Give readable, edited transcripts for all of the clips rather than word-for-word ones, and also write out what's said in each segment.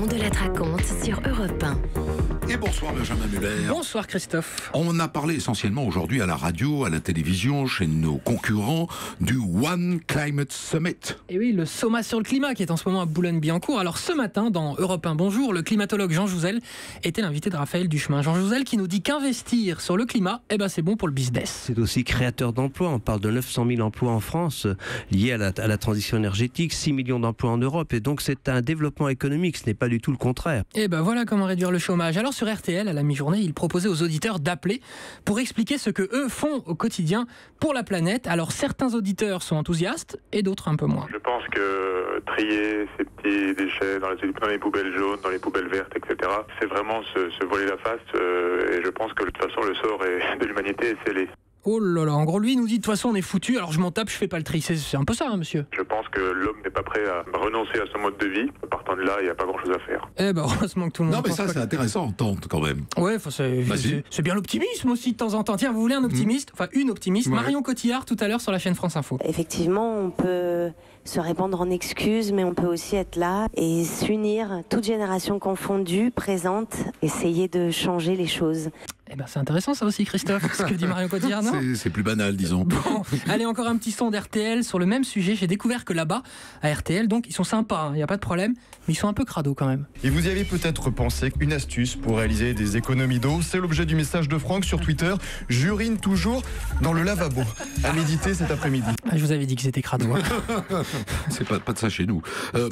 On de la raconte sur Europe 1. Et bonsoir Benjamin Muller. Bonsoir Christophe. On a parlé essentiellement aujourd'hui à la radio, à la télévision, chez nos concurrents, du One Climate Summit. Et oui, le sommet sur le climat qui est en ce moment à Boulogne-Billancourt. Alors ce matin, dans Europe 1 Bonjour, le climatologue Jean Jouzel était l'invité de Raphaël Duchemin. Jean Jouzel qui nous dit qu'investir sur le climat, c'est bon pour le business. C'est aussi créateur d'emplois. On parle de 900 000 emplois en France liés à la transition énergétique, 6 millions d'emplois en Europe. Et donc c'est un développement économique, ce n'est pas du tout le contraire. Et voilà comment réduire le chômage. Alors sur RTL, à la mi-journée, il proposait aux auditeurs d'appeler pour expliquer ce que eux font au quotidien pour la planète. Alors certains auditeurs sont enthousiastes et d'autres un peu moins. Je pense que trier ces petits déchets dans les poubelles jaunes, dans les poubelles vertes, etc., c'est vraiment se voler la face. Et je pense que de toute façon le sort de l'humanité est scellé. Oh là là, en gros lui il nous dit de toute façon on est foutu, alors je m'en tape, je fais pas le tri. C'est un peu ça, hein, monsieur. Je pense que l'homme n'est pas prêt à renoncer à son mode de vie. Partant de là, il n'y a pas grand chose à faire. Heureusement que tout le monde. Non mais ça c'est intéressant à entendre quand même. Ouais, c'est bien l'optimisme aussi de temps en temps. Tiens, vous voulez un optimiste, une optimiste, ouais. Marion Cotillard tout à l'heure sur la chaîne France Info. Effectivement, on peut se répandre en excuses, mais on peut aussi être là et s'unir, toutes générations confondues, présentes, essayer de changer les choses. C'est intéressant ça aussi, Christophe, ce que dit Marion Cotillard, non ? C'est plus banal, disons. Bon, allez, encore un petit son d'RTL sur le même sujet. J'ai découvert que là-bas, à RTL, donc ils sont sympas, il n'y a pas de problème, mais ils sont un peu crados quand même. Et vous y avez peut-être pensé une astuce pour réaliser des économies d'eau. C'est l'objet du message de Franck sur Twitter. J'urine toujours dans le lavabo. À méditer cet après-midi. Je vous avais dit que c'était crado. Hein. C'est pas de ça chez nous.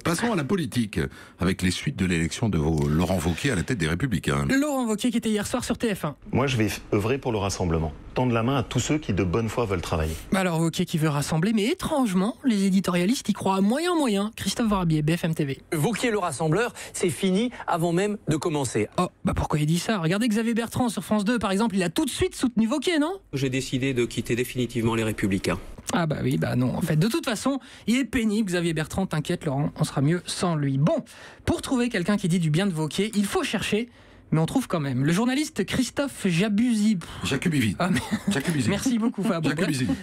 Passons à la politique, avec les suites de l'élection de Laurent Wauquiez à la tête des Républicains. Laurent Wauquiez qui était hier soir sur TF1. Moi, je vais œuvrer pour le rassemblement. Tendre la main à tous ceux qui, de bonne foi, veulent travailler. Alors, Wauquiez qui veut rassembler, mais étrangement, les éditorialistes y croient moyen. Christophe Barbier, BFM TV. Wauquiez le rassembleur, c'est fini avant même de commencer. Oh, pourquoi il dit ça ? Regardez Xavier Bertrand sur France 2, par exemple, il a tout de suite soutenu Wauquiez, non ? J'ai décidé de quitter définitivement les Républicains. Non, en fait, de toute façon, il est pénible, Xavier Bertrand, t'inquiète Laurent, on sera mieux sans lui. Bon, pour trouver quelqu'un qui dit du bien de Wauquiez, il faut chercher, mais on trouve quand même. Le journaliste Christophe Jacubizzi. Merci beaucoup Fab.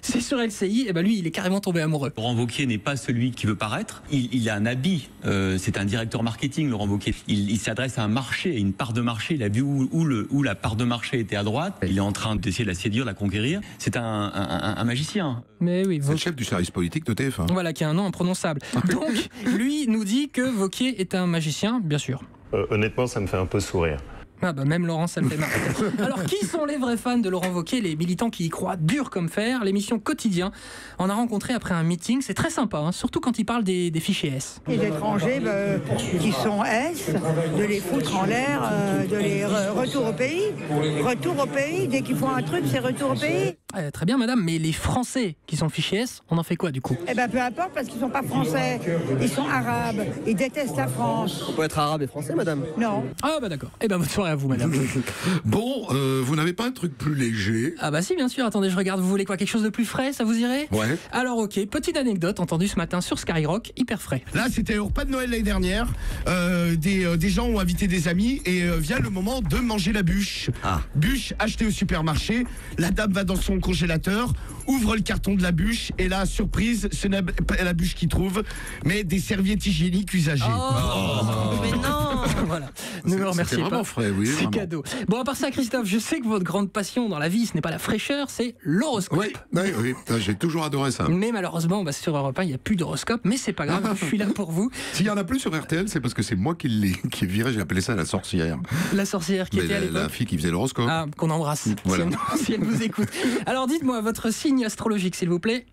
C'est sur LCI, lui il est carrément tombé amoureux. Laurent Wauquiez n'est pas celui qui veut paraître. Il a un habit, c'est un directeur marketing Laurent Wauquiez. Il s'adresse à un marché, à une part de marché. Il a vu où la part de marché était à droite. Il est en train d'essayer de la séduire, de la conquérir. C'est un magicien. Mais oui, c'est le chef du service politique de TF1. Voilà, qui a un nom imprononçable. Donc lui nous dit que Wauquiez est un magicien, bien sûr. Honnêtement, ça me fait un peu sourire. Même Laurent, ça le fait marrer. Alors, qui sont les vrais fans de Laurent Wauquiez, les militants qui y croient dur comme fer ? L'émission Quotidien en a rencontré après un meeting. C'est très sympa, surtout quand il parle des fichiers S. Les étrangers qui sont S, de les foutre en l'air, de les retour au pays. Retour au pays, dès qu'ils font un truc, c'est retour au pays. Très bien, madame, mais les Français qui sont fichiers S, on en fait quoi du coup ? Peu importe, parce qu'ils sont pas français, ils sont arabes, ils détestent la France. On peut être arabe et français, madame ? Non. D'accord. Bonne soirée à vous, madame. Bon, vous n'avez pas un truc plus léger ? Si, bien sûr. Attendez, je regarde. Vous voulez quoi ? Quelque chose de plus frais, ça vous irait ? Ouais. Alors, ok. Petite anecdote entendue ce matin sur Skyrock, hyper frais. Là, c'était au repas de Noël l'année dernière. Des gens ont invité des amis et vient le moment de manger la bûche. Bûche achetée au supermarché. La dame va dans son congélateur, ouvre le carton de la bûche et là, surprise, ce n'est pas la bûche qu'il trouve, mais des serviettes hygiéniques usagées. Mais non. Voilà. Ne me remerciez pas. Vraiment frais, oui. C'est cadeau. Bon, à part ça, Christophe, je sais que votre grande passion dans la vie, ce n'est pas la fraîcheur, c'est l'horoscope. Oui. J'ai toujours adoré ça. Mais malheureusement, sur Europe 1, il n'y a plus d'horoscope, mais c'est pas grave, je suis là pour vous. S'il y en a plus sur RTL, c'est parce que c'est moi qui l'ai viré, j'ai appelé ça la sorcière. La sorcière qui était à l'époque. La fille qui faisait l'horoscope. Qu'on embrasse, voilà. si elle vous écoute. Alors dites-moi votre signe astrologique, s'il vous plaît.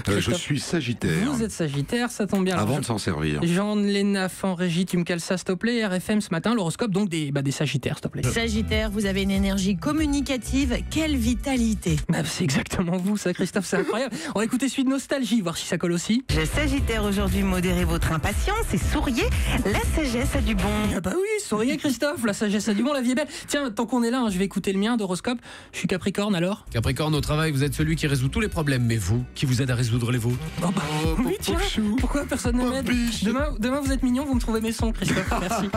Je suis Sagittaire. Vous êtes Sagittaire, ça tombe bien. Avant de s'en servir. Jean-Léna en régie, tu me cales ça, s'il te plaît. RFM ce matin, l'horoscope donc des Sagittaires, s'il te plaît. Sagittaire, vous avez une énergie communicative, quelle vitalité. C'est exactement vous, ça, Christophe, c'est incroyable. On va écouter celui de Nostalgie, voir si ça colle aussi. Sagittaire, aujourd'hui, modérez votre impatience et souriez. La sagesse a du bon. Oui, souriez, Christophe, la sagesse a du bon, la vie est belle. Tiens, tant qu'on est là, je vais écouter le mien d'horoscope. Je suis Capricorne, alors. Capricorne, au travail, vous êtes celui qui résout tous les problèmes, mais vous, qui vous aide à résoudre les vôtres. Oui, tiens, pourquoi personne ne m'aide ? Demain, vous êtes mignon, vous me trouvez mes sons, Christophe, merci.